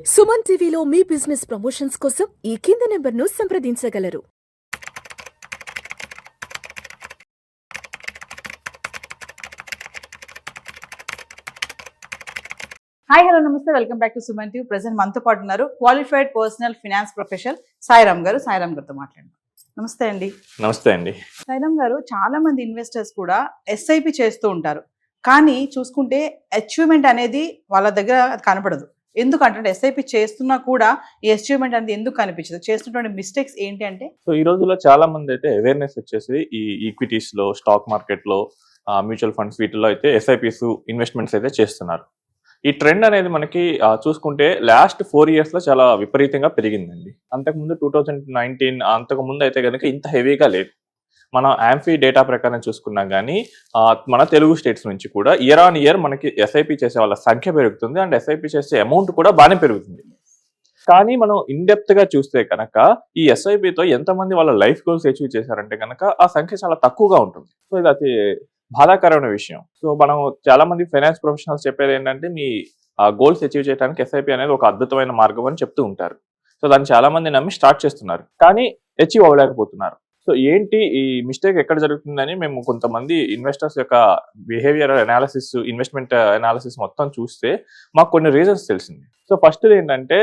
సుమన్ టీవీలో మీ business promotions కోసం ఈ కింది నెంబర్ను సంప్రదించగలరు. హాయ్ హలో నమస్తే, welcome back to Suman TV. Present మనతో పాటు ఉన్నారు qualified personal finance professional Sairam గారు. సాయిరామ్ గారితో మాట్లాడండి. నమస్తే అండి. నమస్తే అండి. సాయిరామ్ గారు, చాలా మంది ఇన్వెస్టర్స్ కూడా ఎస్ఐపి చేస్తూ ఉంటారు, కానీ చూసుకుంటే అచీవ్మెంట్ అనేది వాళ్ళ దగ్గర కనపడదు. ఎందుకంటే ఎస్ఐపి చేస్తున్నా కూడా ఈ అచీవ్మెంట్ అనేది ఎందుకు కనిపించదు? చేస్తున్నటువంటి మిస్టేక్స్ ఏంటి అంటే, సో ఈ రోజుల్లో చాలా మంది అయితే అవేర్నెస్ వచ్చేసి ఈ ఈక్విటీస్ లో, స్టాక్ మార్కెట్ లో, మ్యూచువల్ ఫండ్స్ వీటిల్లో అయితే ఎస్ఐపిస్ ఇన్వెస్ట్మెంట్స్ అయితే చేస్తున్నారు. ఈ ట్రెండ్ అనేది మనకి చూసుకుంటే లాస్ట్ 4 years లో చాలా విపరీతంగా పెరిగిందండి. అంతకుముందు 2019 అంతకుముందు అయితే కనుక ఇంత హెవీగా లేదు. మనం యాంఫీ డేటా ప్రకారం చూసుకున్నా కానీ మన తెలుగు స్టేట్స్ నుంచి కూడా ఇయర్ ఆన్ ఇయర్ మనకి ఎస్ఐపి చేసే వాళ్ళ సంఖ్య పెరుగుతుంది అండ్ ఎస్ఐపి చేసే అమౌంట్ కూడా బాగానే పెరుగుతుంది. కానీ మనం ఇన్డెప్త్ గా చూస్తే కనుక ఈ ఎస్ఐపితో ఎంతమంది వాళ్ళ లైఫ్ గోల్స్ అచీవ్ చేశారంటే కనుక ఆ సంఖ్య చాలా తక్కువగా ఉంటుంది. సో ఇది అతి బాధాకరమైన విషయం. సో మనం చాలా మంది ఫైనాన్స్ ప్రొఫెషనల్స్ చెప్పేది ఏంటంటే మీ గోల్స్ అచీవ్ చేయడానికి ఎస్ఐపి అనేది ఒక అద్భుతమైన మార్గం అని చెప్తూ ఉంటారు. సో దాన్ని చాలా మంది నమ్మి స్టార్ట్ చేస్తున్నారు, కానీ అచీవ్ అవ్వలేకపోతున్నారు. సో ఏంటి ఈ మిస్టేక్ ఎక్కడ జరుగుతుందని మేము కొంతమంది ఇన్వెస్టర్స్ యొక్క బిహేవియర్ అనాలిసిస్, ఇన్వెస్ట్మెంట్ అనాలిసిస్ మొత్తం చూస్తే మాకు కొన్ని రీజన్స్ తెలిసింది. సో ఫస్ట్ ఏంటంటే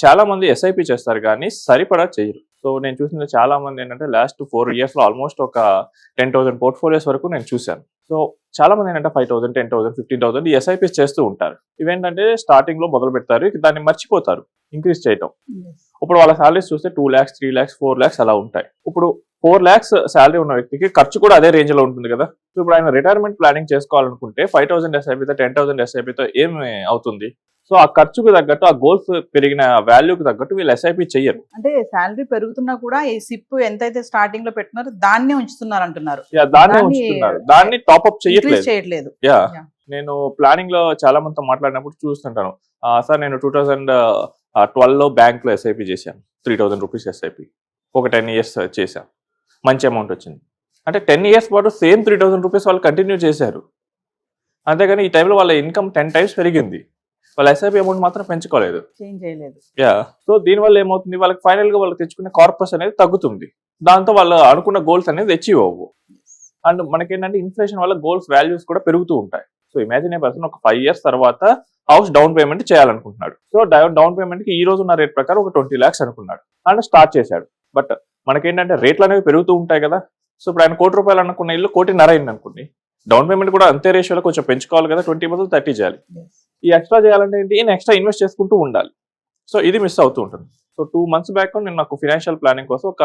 చాలా మంది ఎస్ఐపి చేస్తారు కానీ సరిపడా చేయరు. సో నేను చూసిన చాలా మంది ఏంటంటే లాస్ట్ 4 years లో ఆల్మోస్ట్ ఒక 10,000 పోర్ట్ఫోలియోస్ వరకు నేను చూశాను. సో చాలా మంది ఏంటంటే 5,000, 10,000, 15,000 ఈ ఎస్ఐపిస్ చేస్తూ ఉంటారు. ఇవేంటంటే స్టార్టింగ్ లో మొదలు పెడతారు, దాన్ని మర్చిపోతారు ఇంక్రీజ్ చేయటం. ఇప్పుడు వాళ్ళ సాలరీస్ చూస్తే 2 lakhs, 3 lakhs, 4 lakhs అలా ఉంటాయి. ఇప్పుడు 4 lakhs శాలరీ ఉన్న వ్యక్తికి ఖర్చు కూడా అదే రేంజ్ లో ఉంటుంది కదా. సో ఇప్పుడు ఆయన రిటైర్మెంట్ ప్లానింగ్ చేసుకోవాలనుకుంటే 5,000 ఎస్ఐపితో 10,000 ఎస్ఐపితో ఏమి అవుతుంది? సో ఆ ఖర్చుకు తగ్గట్టు, ఆ గోల్స్ పెరిగిన వాల్యూకి తగ్గట్టు వీళ్ళు ఎస్ఐపి చెయ్యరు. అంటే శాలరీ పెరుగుతున్నా కూడా ఈ సిప్ ఎంతైతే స్టార్టింగ్ లో పెట్టినారో దాన్నే ఉంచుతున్నారు అంటున్నారు. దాన్ని టాప్అప్ చేయట్లేదు. నేను ప్లానింగ్ లో చాలా మందితో మాట్లాడినప్పుడు చూస్తుంటాను, సార్ నేను 2012 లో బ్యాంక్ లో ఎస్ఐపి చేశాను, 3,000 రూపీస్ ఎస్ఐపి, ఒక 10 years చేశాను, మంచి అమౌంట్ వచ్చింది. అంటే 10 years పాటు సేమ్ 3,000 రూపీస్ వాళ్ళు కంటిన్యూ చేశారు. అంతేగాని ఈ టైంలో వాళ్ళ ఇన్కమ్ 10 times పెరిగింది, వాళ్ళ ఎస్ఐపి అమౌంట్ మాత్రం పెంచుకోలేదు. సో దీనివల్ల ఏమవుతుంది, వాళ్ళకి ఫైనల్ గా వాళ్ళు తెచ్చుకునే కార్పస్ అనేది తగ్గుతుంది. దాంతో వాళ్ళు అనుకున్న గోల్స్ అనేది అచీవ్ అవ్వవు. అండ్ మనకేంటంటే ఇన్ఫ్లేషన్ వల్ల గోల్స్ వాల్యూస్ కూడా పెరుగుతూ ఉంటాయి. సో ఇమాజిన్ ఏ పర్సన్ ఒక 5 years తర్వాత హౌస్ డౌన్ పేమెంట్ చేయాలనుకుంటున్నాడు. సో డౌన్ పేమెంట్ కి ఈ రోజు ఉన్న రేట్ ప్రకారం ఒక 20 lakhs అనుకున్నాడు అండ్ స్టార్ట్ చేశాడు. బట్ మనకేంటంటే రేట్లు అనేవి పెరుగుతూ ఉంటాయి కదా. సో ఇప్పుడు ఆయన ₹1,00,00,000 అనుకున్న ఇల్లు 1,50,00,000 అయింది అనుకోండి, డౌన్ పేమెంట్ కూడా అంతే రేషియోలో కొంచెం పెంచుకోవాలి కదా, 20 బదులు 30 చేయాలి. ఈ ఎక్స్ట్రా చేయాలంటే ఏంటి, ఈయన ఎక్స్ట్రా ఇన్వెస్ట్ చేసుకుంటూ ఉండాలి. సో ఇది మిస్ అవుతూ ఉంటుంది. సో 2 months బ్యాక్ నేను నాకు ఫైనాన్షియల్ ప్లానింగ్ కోసం ఒక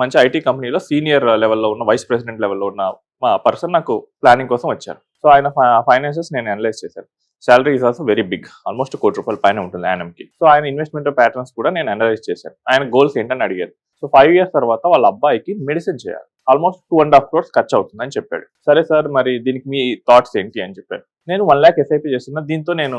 మంచి ఐటీ కంపెనీలో సీనియర్ లెవెల్లో ఉన్న, వైస్ ప్రెసిడెంట్ లెవెల్లో ఉన్న మా పర్సన్ నాకు ప్లానింగ్ కోసం వచ్చారు. సో ఆయన ఫైనాన్సెస్ నేను అనలైజ్ చేశాను. Salary is also very big, almost ₹1,00,00,000 పైన ఉంటుంది యానంకి. సో ఆయన ఇన్వెస్ట్మెంట్ ప్యాటర్న్స్ కూడా నేను అనలైజ్ చేశాను. ఆయన గోల్స్ ఏంటని అడిగారు. సో 5 years తర్వాత వాళ్ళ అబ్బాయికి మెడిసిన్ చేయాలి, ఆల్మోస్ట్ 2.5 crores ఖర్చు అవుతుంది అని చెప్పాడు. సరే సార్, మరి దీనికి మీ థాట్స్ ఏంటి అని చెప్పాడు. నేను 1 lakh ఎస్ఐపి చేస్తున్నా, దీంతో నేను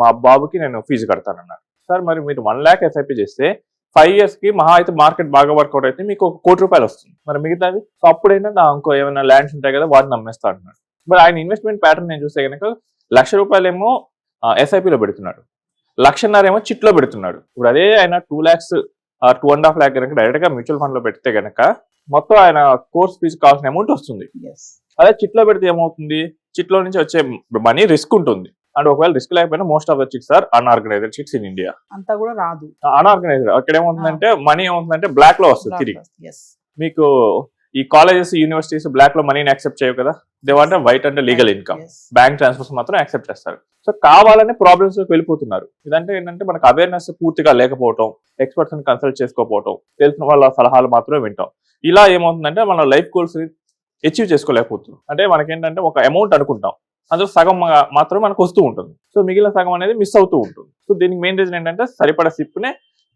మా బాబుకి నేను ఫీజు కడతానన్నాను. సార్ మరి మీరు 1 lakh ఎస్ఐపి చేస్తే 5 years కి మహా అయితే మార్కెట్ బాగా వర్కౌట్ అయితే మీకు ₹1,00,00,000 వస్తుంది, మరి మిగతాది? సో అప్పుడు ఏంటంటే ఇంకో ఏమైనా ల్యాండ్స్ ఉంటాయి కదా, వాటిని అమ్మేస్తా అంటున్నాడు. మరి ఆయన ఇన్వెస్ట్మెంట్ ప్యాటర్న్ నేను చూస్తే కనుక ₹1,00,000 ఏమో ఎస్ఐపిలో పెడుతున్నాడు, 1,50,000 ఏమో చిట్లో పెడుతున్నాడు. ఇప్పుడు అదే ఆయన 2 lakhs 2.5 lakh కనుక డైరెక్ట్ గా మ్యూచువల్ ఫండ్ లో పెడితే కనుక మొత్తం ఆయన కోర్స్ ఫీజు కావాల్సిన అమౌంట్ వస్తుంది. అదే చిట్లో పెడితే ఏమవుతుంది, చిట్లో నుంచి వచ్చే మనీ రిస్క్ ఉంటుంది. అండ్ ఒకవేళ రిస్క్ లేకపోయినా most of the chits are unorganised chits in India. అంతా కూడా రాదు, అన్ఆర్గనైజ్డ్. అక్కడ ఏమవుతుందంటే మనీ ఏమవుతుందంటే బ్లాక్ లో వస్తుంది తిరిగి. మీకు ఈ కాలేజెస్, యూనివర్సిటీస్ బ్లాక్ లో మనీని యాక్సెప్ట్ చేయవు కదా, దే వాంట్ వైట్ అంటే లీగల్ ఇన్కమ్. బ్యాంక్ ట్రాన్స్ఫర్స్ మాత్రం యాక్సెప్ట్ చేస్తారు. సో కావాలని ప్రాబ్లమ్స్ వెళ్ళిపోతున్నారు. ఇదంటే ఏంటంటే మనకు అవేర్నెస్ పూర్తిగా లేకపోవటం, ఎక్స్పర్ట్స్ ని కన్సల్ట్ చేసుకోకపోవటం, తెలిసిన వాళ్ళ సలహాలు మాత్రమే వింటాం. ఇలా ఏమవుతుందంటే మన లైఫ్ గోల్స్ అచీవ్ చేసుకోలేకపోతున్నాం. అంటే మనకేంటంటే ఒక అమౌంట్ అనుకుంటాం, అందులో సగం మాత్రమే మనకు వస్తూ ఉంటుంది. సో మిగిలిన సగం అనేది మిస్ అవుతూ ఉంటుంది. సో దీనికి మెయిన్ రీజన్ ఏంటంటే సరిపడా సిప్నే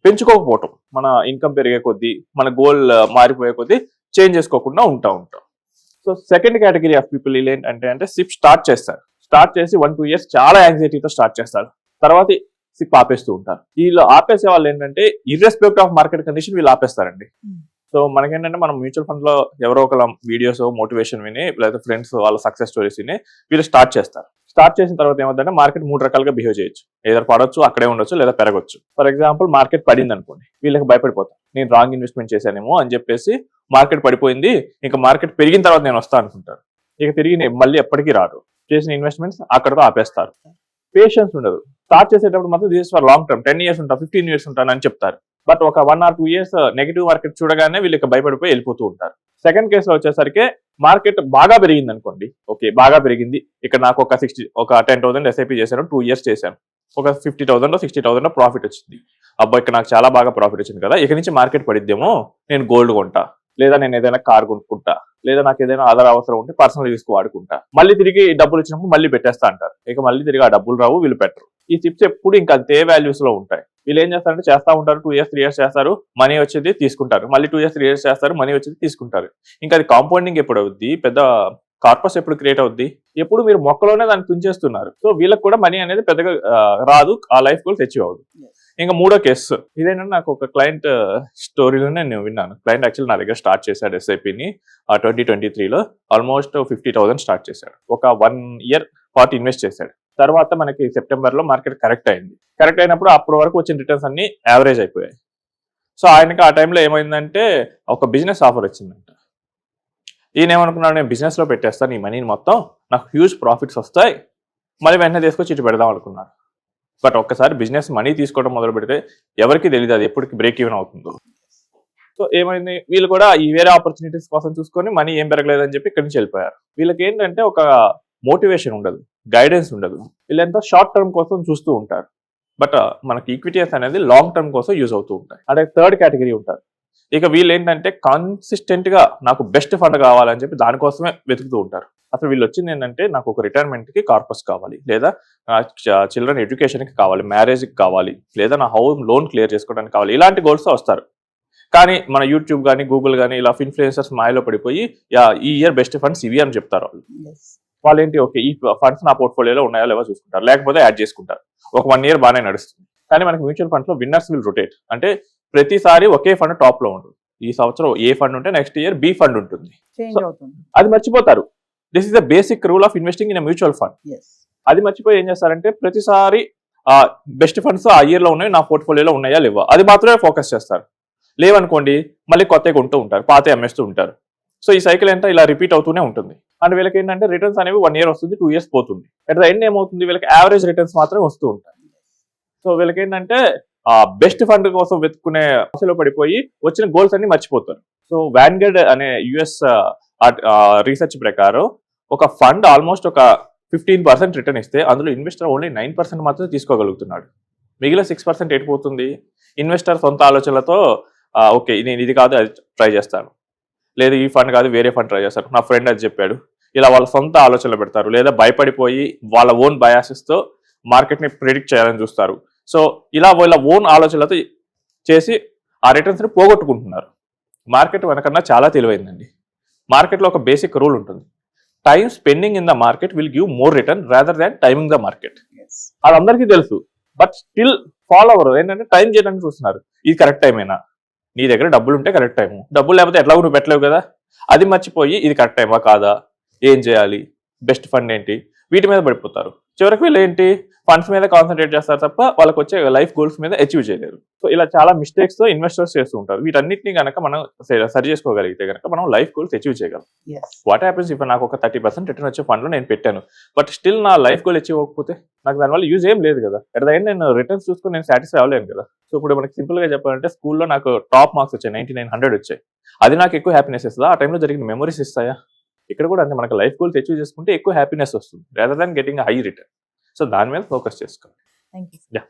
పెంచుకోకపోవటం. మన ఇన్కమ్ పెరిగే కొద్దీ, మన గోల్ మారిపోయే కొద్దీ చేంజ్ చేసుకోకుండా ఉంటాం. So second category of people ఏంటంటే సిప్ స్టార్ట్ చేస్తారు, స్టార్ట్ చేసి 1-2 years చాలా యాంగ్జైటీతో స్టార్ట్ చేస్తారు, తర్వాత సిప్ ఆపేస్తూ ఉంటారు. వీళ్ళు ఆపేసే వాళ్ళు ఏంటంటే ఇర్రెస్పెక్ట్ ఆఫ్ మార్కెట్ కండిషన్ వీళ్ళు ఆపేస్తారండి. సో మనకేంటంటే మనం మ్యూచువల్ ఫండ్ లో ఎవరో ఒకళ్ళ వీడియోస్ మోటివేషన్ విని లేదా ఫ్రెండ్స్ వాళ్ళ సక్సెస్ స్టోరీస్ విని వీళ్ళు స్టార్ట్ చేస్తారు. స్టార్ట్ చేసిన తర్వాత ఏమవుతుందంటే మార్కెట్ 3 రకాలుగా బిహేవ్ చేయొచ్చు. ఏదైనా పడవచ్చు, అక్కడే ఉండొచ్చు, లేదా పెరగచ్చు. ఫర్ ఎగ్జాంపుల్ మార్కెట్ పడింది అనుకోండి, వీళ్ళకి భయపడిపోతాం, నేను రాంగ్ ఇన్వెస్ట్మెంట్ చేశానేమో అని చెప్పేసి మార్కెట్ పడిపోయింది, ఇంకా మార్కెట్ పెరిగిన తర్వాత నేను వస్తా అనుకుంటారు. ఇక తిరిగి మళ్ళీ ఎప్పటికీ రారు. చేసిన ఇన్వెస్ట్మెంట్స్ అక్కడతో ఆపేస్తారు. పేషెన్స్ ఉండదు. స్టార్ట్ చేసేటప్పుడు మాత్రం this for long term, 10 years ఉంటా, 15 years ఉంటాను అని చెప్తారు. బట్ ఒక 1 or 2 years నెగిటివ్ మార్కెట్ చూడగానే వీళ్ళకి భయపడిపోయి వెళ్ళిపోతూ ఉంటారు. సెకండ్ కేసులో వచ్చేసరికి మార్కెట్ బాగా పెరిగింది అనుకోండి, ఓకే బాగా పెరిగింది, ఇక్కడ నాకు ఒక 10,000 ఎస్ఐపి చేశాను, 2 years చేశాను, ఒక 50,000 60,000 ప్రాఫిట్ వచ్చింది. అబ్బా ఇక్కడ నాకు చాలా బాగా ప్రాఫిట్ వచ్చింది కదా, ఇక నుంచి మార్కెట్ పడిద్దేమో, నేను గోల్డ్ కొంటా, లేదా నేను ఏదైనా కార్ కొనుక్కుంటా, లేదా నాకు ఏదైనా ఆధార్ అవసరం ఉంటే పర్సనల్ యూస్ కు వాడుకుంటా, మళ్ళీ తిరిగి డబ్బులు వచ్చినప్పుడు మళ్ళీ పెట్టేస్తా అంటారు. ఇక మళ్ళీ తిరిగి ఆ డబ్బులు రావు, వీళ్ళు పెట్టరు. ఈ చిప్స్ ఎప్పుడు ఇంకా అంతే వాల్యూస్ లో ఉంటాయి. వీళ్ళు ఏం చేస్తారంటే చేస్తా ఉంటారు, 2 years 3 years చేస్తారు, మనీ వచ్చేది తీసుకుంటారు, మళ్ళీ 2 years 3 years చేస్తారు, మనీ వచ్చేది తీసుకుంటారు. ఇంకా అది కాంపౌండింగ్ ఎప్పుడు అవుద్ది, పెద్ద కార్పస్ ఎప్పుడు క్రియేట్ అవుద్ది, ఎప్పుడు మీరు మొక్కలోనే దాన్ని తుంచేస్తున్నారు. సో వీళ్ళకి కూడా మనీ అనేది పెద్దగా రాదు, ఆ లైఫ్ గోల్స్ అచీవ్ అవ్వదు. ఇంకా మూడో కేసు ఇదేంటంటే నాకు ఒక క్లయింట్ స్టోరీలోనే నేను విన్నాను. క్లయింట్ యాక్చువల్ నా దగ్గర స్టార్ట్ చేశాడు ఎస్ఐపిని 2023లో, ఆల్మోస్ట్ 50,000 స్టార్ట్ చేశాడు. ఒక 1 year పాటు ఇన్వెస్ట్ చేశాడు. తర్వాత మనకి సెప్టెంబర్ లో మార్కెట్ కరెక్ట్ అయింది. కరెక్ట్ అయినప్పుడు అప్పటి వరకు వచ్చిన రిటర్న్స్ అన్ని యావరేజ్ అయిపోయాయి. సో ఆయనకి ఆ టైంలో ఏమైందంటే ఒక బిజినెస్ ఆఫర్ వచ్చిందంట. ఈయన ఏమనుకున్నాడు, నేను బిజినెస్ లో పెట్టేస్తాను ఈ మనీని మొత్తం, నాకు హ్యూజ్ ప్రాఫిట్స్ వస్తాయి, మళ్ళీ వెంటనే తీసుకొచ్చి ఇటు పెడదాం అనుకున్నాడు. బట్ ఒక్కసారి బిజినెస్ మనీ తీసుకోవడం మొదలు పెడితే ఎవరికి తెలియదు అది ఎప్పటికి బ్రేక్ ఈవెన్ అవుతుందో. సో ఏమైంది, వీళ్ళు కూడా ఈ వేరే ఆపర్చునిటీస్ కోసం చూసుకొని మనీ ఏం పెరగలేదని చెప్పి ఇక్కడి నుంచి వెళ్ళిపోయారు. వీళ్ళకి ఏంటంటే ఒక మోటివేషన్ ఉండదు, గైడెన్స్ ఉండదు, వీళ్ళంతా షార్ట్ టర్మ్ కోసం చూస్తూ ఉంటారు. బట్ మనకి ఈక్విటీస్ అనేది లాంగ్ టర్మ్ కోసం యూజ్ అవుతూ ఉంటాయి. అంటే థర్డ్ కేటగిరీ ఉంటారు. ఇక వీళ్ళు ఏంటంటే కన్సిస్టెంట్ గా నాకు బెస్ట్ ఫండ్ కావాలని చెప్పి దానికోసమే వెతుకుతూ ఉంటారు. అసలు వీళ్ళు వచ్చింది ఏంటంటే నాకు ఒక రిటైర్మెంట్ కి కార్పస్ కావాలి, లేదా నా చిల్డ్రన్ ఎడ్యుకేషన్ కి కావాలి, మ్యారేజ్ కి కావాలి, లేదా నా హౌస్ లోన్ క్లియర్ చేసుకోవడానికి కావాలి, ఇలాంటి గోల్స్ వస్తారు. కానీ మన యూట్యూబ్ కానీ గూగుల్ కానీ ఇలా ఇన్ఫ్లుయెన్సర్స్ మాయలో పడిపోయి ఈ ఇయర్ బెస్ట్ ఫండ్స్ ఇవి అని చెప్తారు. వాళ్ళు ఏంటి, ఓకే ఈ ఫండ్స్ నా పోర్ట్ఫోలియోలో ఉన్నాయో లేవో చూసుకుంటారు, లేకపోతే యాడ్ చేసుకుంటారు. ఒక 1 year బాగానే నడుస్తుంది. కానీ మనకి మ్యూచువల్ ఫండ్స్ లో విన్నర్స్ విల్ రొటేట్, అంటే ప్రతిసారి ఒకే ఫండ్ టాప్ లో ఉంటుంది. ఈ సంవత్సరం ఏ ఫండ్ ఉంటే నెక్స్ట్ ఇయర్ బి ఫండ్ ఉంటుంది, అది మర్చిపోతారు. This is the basic rule of investing in mutual fund. అది మర్చిపోయి ఏం చేస్తారంటే ప్రతిసారి బెస్ట్ ఫండ్స్ ఆ ఇయర్ లో ఉన్నాయి, నా పోర్ట్ఫోలియోలో ఉన్నాయా లేవా అది మాత్రమే ఫోకస్ చేస్తారు. లేవనుకోండి మళ్ళీ కొత్తగా కొంటూ ఉంటారు, పాత అమ్మేస్తూ ఉంటారు. సో ఈ సైకిల్ ఎంత ఇలా రిపీట్ అవుతూనే ఉంటుంది. అండ్ వీళ్ళకి ఏంటంటే రిటర్న్స్ అనేవి 1 year వస్తుంది, 2 years పోతుంది. అట్ ద ఎండ్ ఏమవుతుంది, వీళ్ళకి యావరేజ్ రిటర్న్స్ మాత్రమే వస్తూ ఉంటాయి. సో వీళ్ళకి ఏంటంటే బెస్ట్ ఫండ్ కోసం వెతుక్కునే ఆశలో పడిపోయి వచ్చిన గోల్స్ అన్ని మర్చిపోతారు. సో వ్యాన్గర్డ్ అనే యుఎస్ రీసెర్చ్ ప్రకారం ఒక ఫండ్ ఆల్మోస్ట్ ఒక 15% రిటర్న్ ఇస్తే అందులో ఇన్వెస్టర్ ఓన్లీ 9% మాత్రమే తీసుకోగలుగుతున్నాడు. మిగిలిన 6% ఎటుపోతుంది, ఇన్వెస్టర్ సొంత ఆలోచనలతో ఓకే నేను ఇది కాదు అది ట్రై చేస్తాను, లేదా ఈ ఫండ్ కాదు వేరే ఫండ్ ట్రై చేస్తారు, నా ఫ్రెండ్ అది చెప్పాడు, ఇలా వాళ్ళ సొంత ఆలోచనలు పెడతారు, లేదా భయపడిపోయి వాళ్ళ ఓన్ బయాసెస్తో మార్కెట్ని ప్రిడిక్ట్ చేయాలని చూస్తారు. సో ఇలా వాళ్ళ ఓన్ ఆలోచనలతో చేసి ఆ రిటర్న్స్ని పోగొట్టుకుంటున్నారు. మార్కెట్ మనకన్నా చాలా తెలివైందండి. మార్కెట్లో ఒక బేసిక్ రూల్ ఉంటుంది, time spending in the market will give more return rather than timing the market. అది అందరికీ తెలుసు, బట్ స్టిల్ ఫాలో అవ్వరు. ఏంటంటే టైం చేయడానికి చూస్తున్నారు, ఇది కరెక్ట్ టైమేనా, నీ దగ్గర డబ్బులు ఉంటే కరెక్ట్ టైము, డబ్బులు లేకపోతే ఎట్లా నువ్వు పెట్టలేవు కదా, అది మర్చిపోయి ఇది కరెక్ట్ టైమా కాదా, ఏం చేయాలి, బెస్ట్ ఫండ్ ఏంటి, వీటి మీద పడిపోతారు. చివరికి వీళ్ళు ఏంటి ఫండ్స్ మీద కాన్సన్ట్రేట్ చేస్తారు తప్ప వాళ్ళకి వచ్చే లైఫ్ గోల్స్ మీద అచీవ్ చేయలేరు. సో ఇలా చాలా మిస్టేక్స్ తో ఇన్వెస్టర్స్ చేస్తూ ఉంటారు. వీటన్నిటిని కనుక మనం సరి చేసుకోగలిగితే కనుక మనం లైఫ్ గోల్స్ అచీవ్ చేయగలం. వాట్ హ్యాపెన్స్ ఇప్పుడు నాకు ఒక 30% రిటర్న్ వచ్చే ఫండ్ లో నేను పెట్టాను, బట్ స్టిల్ నా లైఫ్ గోల్ అచీవ్ అవ్వకపోతే నాకు దానివల్ల యూజ్ ఏం లేదు కదా. ఎట్ ద ఎండ్ నేను రిటర్న్స్ చూసుకుని నేను సాటిస్ఫై అవ్వలేను కదా. సో ఇప్పుడు మనకి సింపుల్ గా చెప్పాలంటే స్కూల్లో నాకు టాప్ మార్క్స్ వచ్చాయి, 9900 వచ్చాయి, అది నాకు ఎక్కువ హ్యాపీనెస్ ఇస్తుందా, ఆ టైంలో జరిగిన మెమరీస్ ఇస్తాయా? ఇక్కడ కూడా అంటే మనకు లైఫ్ గోల్స్ అచీవ్ చేసుకుంటే ఎక్కువ హ్యాపీనెస్ వస్తుంది rather than getting high return. So దాని మీద ఫోకస్ చేసుకోండి. Thank you. Yeah.